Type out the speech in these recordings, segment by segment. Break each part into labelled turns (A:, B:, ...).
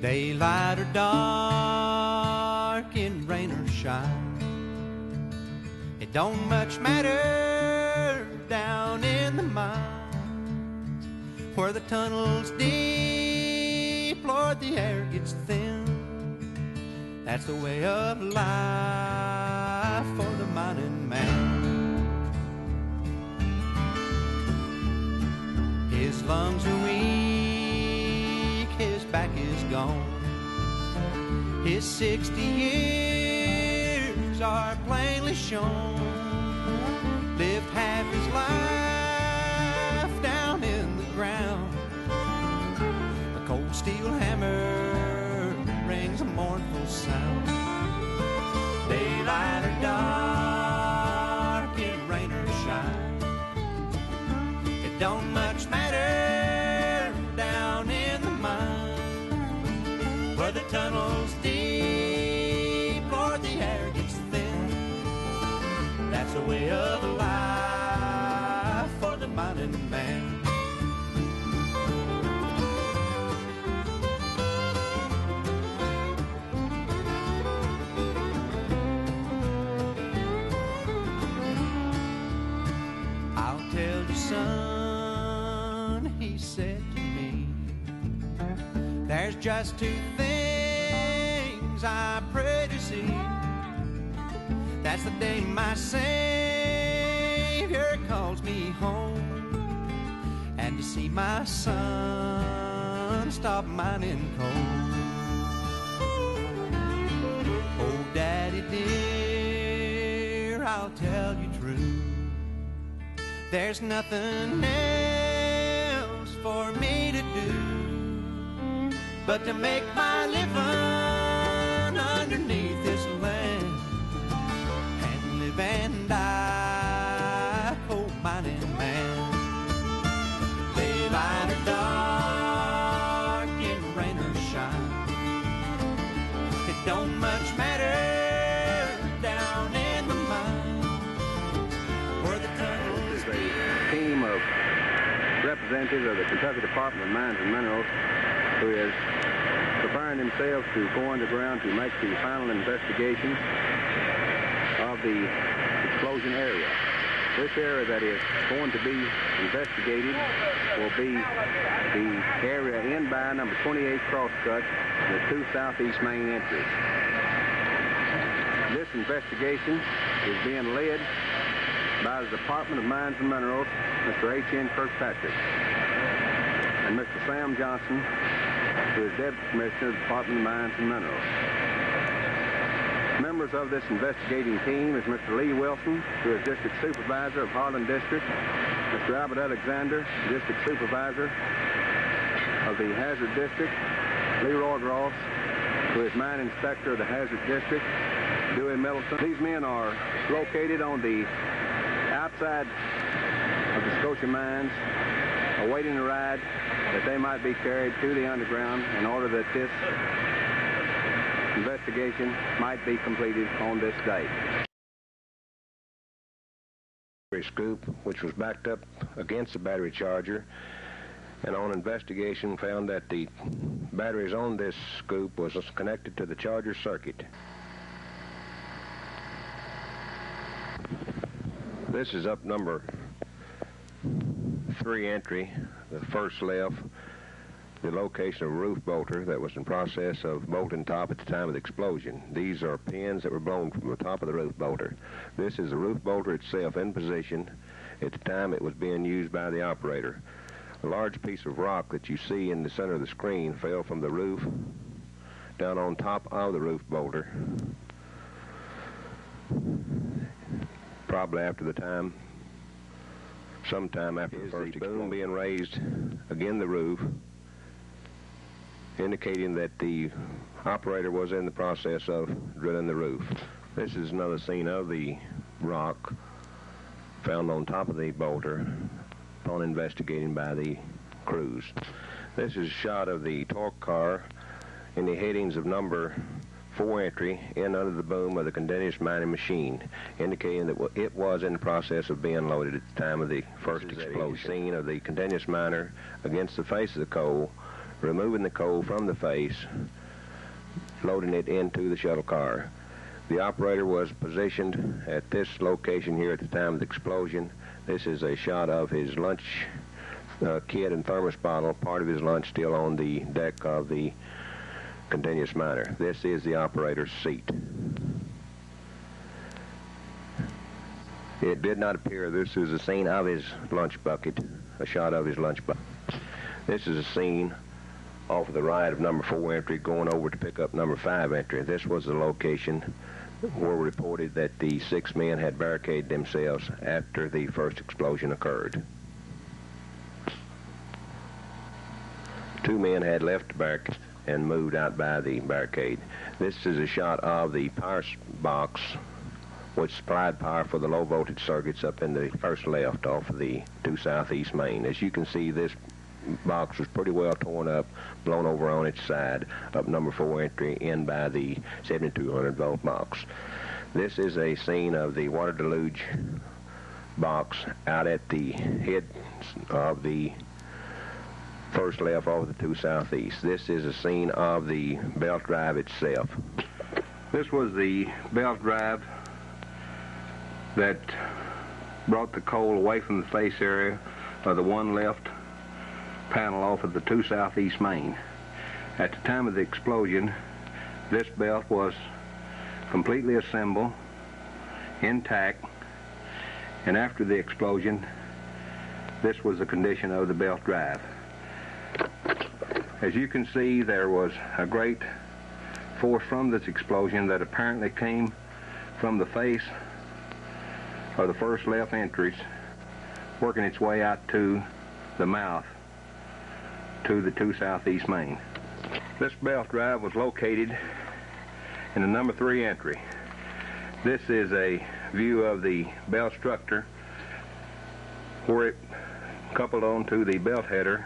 A: Daylight or dark, in rain or shine, it don't much matter down in the mines, where the tunnel's deep, Lord, the air gets thin. That's the way of life for the mining man. His lungs are weak, his back is gone, his 60 years are plainly shown. Lived half his life down in the ground. A cold steel hammer rings a mournful sound. Daylight or dark, in rain or shine, it don't much matter down in the mine, where the tunnel's deep, Lord, the air gets thin. That's a way of life for the mining man. I'll tell you, son, he said to me, there's just two things I pray to see. That's the day my Savior calls me home, and to see my son stop mining coal. Oh, Daddy dear, I'll tell you true, there's nothing else for me to do but to make my living underneath this land and live and die, coal mining man. Daylight or dark, in rain or shine, it don't much matter down in the mine, where the tunnels.
B: This is a team of representatives of the Kentucky Department of Mines and Minerals who is preparing themselves to go underground to make the final investigation of the explosion area. This area that is going to be investigated will be the area in by number 28 crosscut, the 2 southeast main entries. This investigation is being led by the Department of Mines and Minerals, Mr. H.N. Kirkpatrick, and Mr. Sam Johnson, who is Deputy Commissioner of the Department of Mines and Minerals. Members of this investigating team is Mr. Lee Wilson, who is District Supervisor of Harlan District, Mr. Albert Alexander, District Supervisor of the Hazard District, Leroy Gross, who is Mine Inspector of the Hazard District, Dewey Middleton. These men are located on the outside of the Scotia Mines, awaiting a ride that they might be carried to the underground in order that this investigation might be completed on this date.
C: Scoop, which was backed up against the battery charger, and on investigation found that the batteries on this scoop was connected to the charger circuit. This is up number 3 entry, the first left, the location of a roof bolter that was in process of bolting top at the time of the explosion. These are pins that were blown from the top of the roof bolter. This is the roof bolter itself in position at the time it was being used by the operator. A large piece of rock that you see in the center of the screen fell from the roof down on top of the roof bolter, probably after the time, sometime after the first boom being raised again the roof, indicating that the operator was in the process of drilling the roof. This is another scene of the rock found on top of the bolter upon investigating by the crews. This is a shot of the torque car in the headings of number 4 entry in under the boom of the continuous mining machine, indicating that it was in the process of being loaded at the time of the first explosion. Scene of the continuous miner against the face of the coal, removing the coal from the face, loading it into the shuttle car. The operator was positioned at this location here at the time of the explosion. This is a shot of his lunch kit and thermos bottle, part of his lunch still on the deck of the continuous miner. This is the operator's seat. It did not appear. This is a scene of his lunch bucket, a shot of his lunch bucket. This is a scene off of the right of number 4 entry going over to pick up number 5 entry. This was the location where we reported that the 6 men had barricaded themselves after the first explosion occurred. 2 men had left the barricade and moved out by the barricade. This is a shot of the power box which supplied power for the low voltage circuits up in the first left off of the 2 southeast main. As you can see, this box was pretty well torn up, blown over on its side, up number 4 entry in by the 7200 volt box. This is a scene of the water deluge box out at the head of the first left off of the 2 southeast. This is a scene of the belt drive itself. This was the belt drive that brought the coal away from the face area of the 1 left panel off of the 2 southeast main. At the time of the explosion, this belt was completely assembled, intact, and after the explosion, this was the condition of the belt drive. As you can see, there was a great force from this explosion that apparently came from the face of the first left entries, working its way out to the mouth to the 2 southeast main. This belt drive was located in the number 3 entry. This is a view of the belt structure where it coupled onto the belt header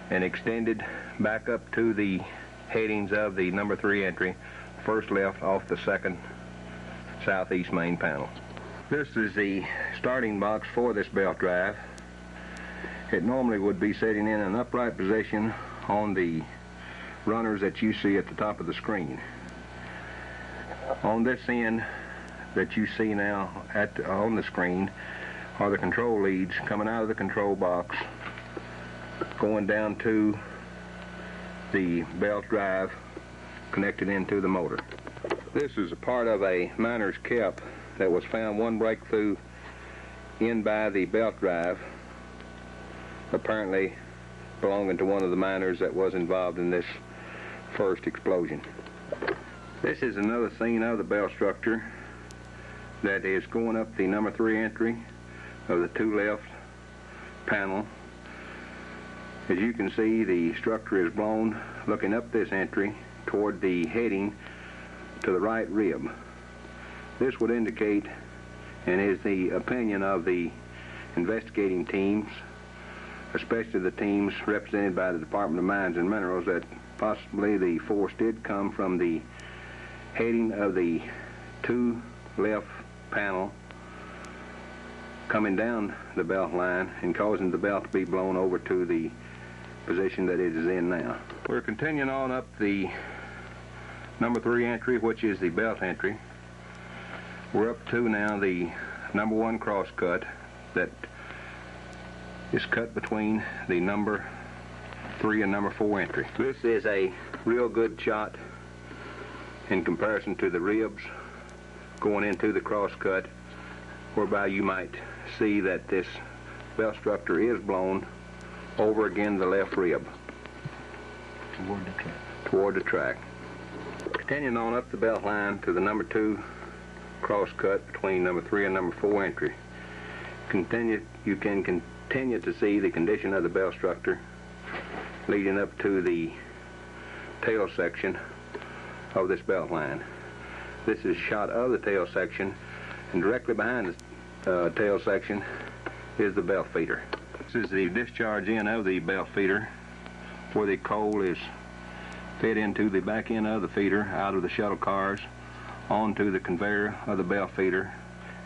C: and extended back up to the headings of the number 3 entry, first left off the 2nd southeast main panel. This is the starting box for this belt drive. It normally would be sitting in an upright position on the runners that you see at the top of the screen. On this end that you see now on the screen are the control leads coming out of the control box, going down to the belt drive connected into the motor. This is a part of a miner's cap that was found one breakthrough in by the belt drive, apparently belonging to one of the miners that was involved in this first explosion. This is another scene of the belt structure that is going up the number 3 entry of the 2 left panel. As you can see, the structure is blown looking up this entry toward the heading to the right rib. This would indicate, and is the opinion of the investigating teams, especially the teams represented by the Department of Mines and Minerals, that possibly the force did come from the heading of the 2 left panel coming down the belt line and causing the belt to be blown over to the position that it is in now. We're continuing on up the number 3 entry, which is the belt entry. We're up to now the number 1 cross cut that is cut between the number 3 and number 4 entry. This is a real good shot in comparison to the ribs going into the cross cut, whereby you might see that this belt structure is blown over again the left rib toward the track. Continuing on up the belt line to the number 2 cross cut between number 3 and number 4 entry. You can continue to see the condition of the belt structure leading up to the tail section of this belt line. This is a shot of the tail section, and directly behind the tail section is the belt feeder. This is the discharge end of the belt feeder, where the coal is fed into the back end of the feeder out of the shuttle cars onto the conveyor of the belt feeder,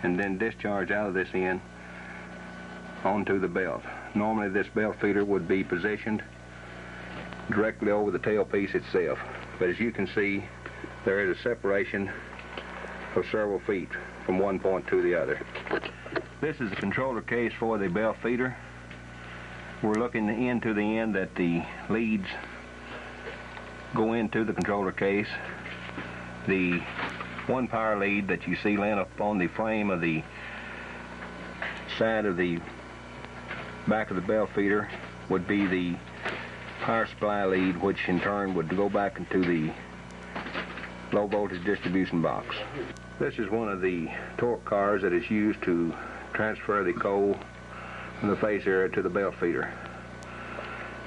C: and then discharged out of this end onto the belt. Normally this belt feeder would be positioned
B: directly over the tailpiece itself. But as you can see, there is a separation of several feet from one point to the other. This is the controller case for the belt feeder. We're looking end to the end that the leads go into the controller case. The one power lead that you see laying up on the frame of the side of the back of the belt feeder would be the power supply lead, which in turn would go back into the low voltage distribution box. This is one of the torque cars that is used to transfer the coal from the face area to the belt feeder.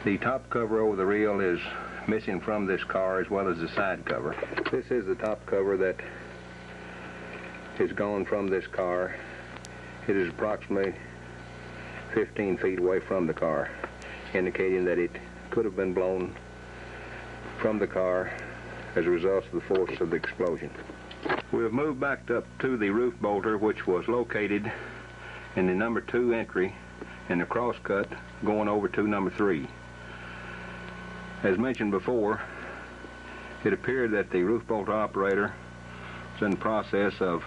B: The top cover over the reel is missing from this car, as well as the side cover. This is the top cover that is gone from this car. It is approximately 15 feet away from the car, indicating that it could have been blown from the car as a result of the force of the explosion. We have moved back up to the roof bolter, which was located in the number 2 entry in the crosscut going over to number 3. As mentioned before, it appeared that the roof bolter operator was in the process of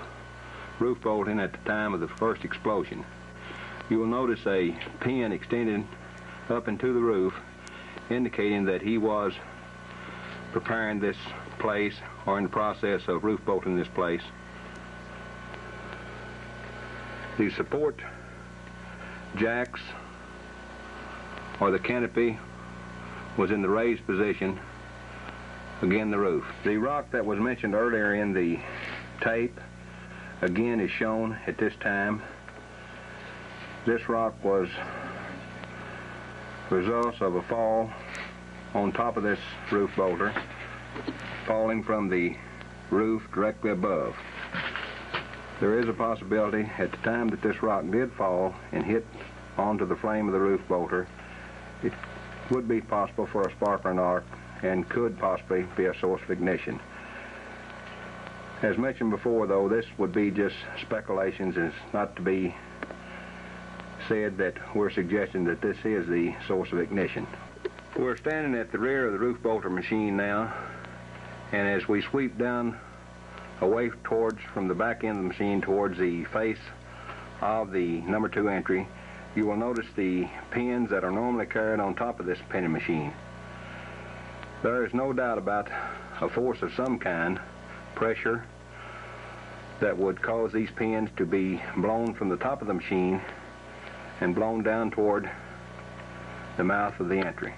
B: roof bolting at the time of the first explosion. You will notice a pin extended up into the roof, indicating that he was preparing this place or in the process of roof bolting this place. The support jacks or the canopy was in the raised position, again the roof. The rock that was mentioned earlier in the tape again is shown at this time. This rock was the result of a fall on top of this roof bolter, falling from the roof directly above. There is a possibility at the time that this rock did fall and hit onto the frame of the roof bolter, it would be possible for a spark or an arc and could possibly be a source of ignition. As mentioned before, though, this would be just speculations, and it's not to be said that we're suggesting that this is the source of ignition. We're standing at the rear of the roof bolter machine now, and as we sweep down away from the back end of the machine towards the face of the number 2 entry, you will notice the pins that are normally carried on top of this penny machine. There is no doubt about a force of some kind, pressure, that would cause these pins to be blown from the top of the machine and blown down toward the mouth of the entry.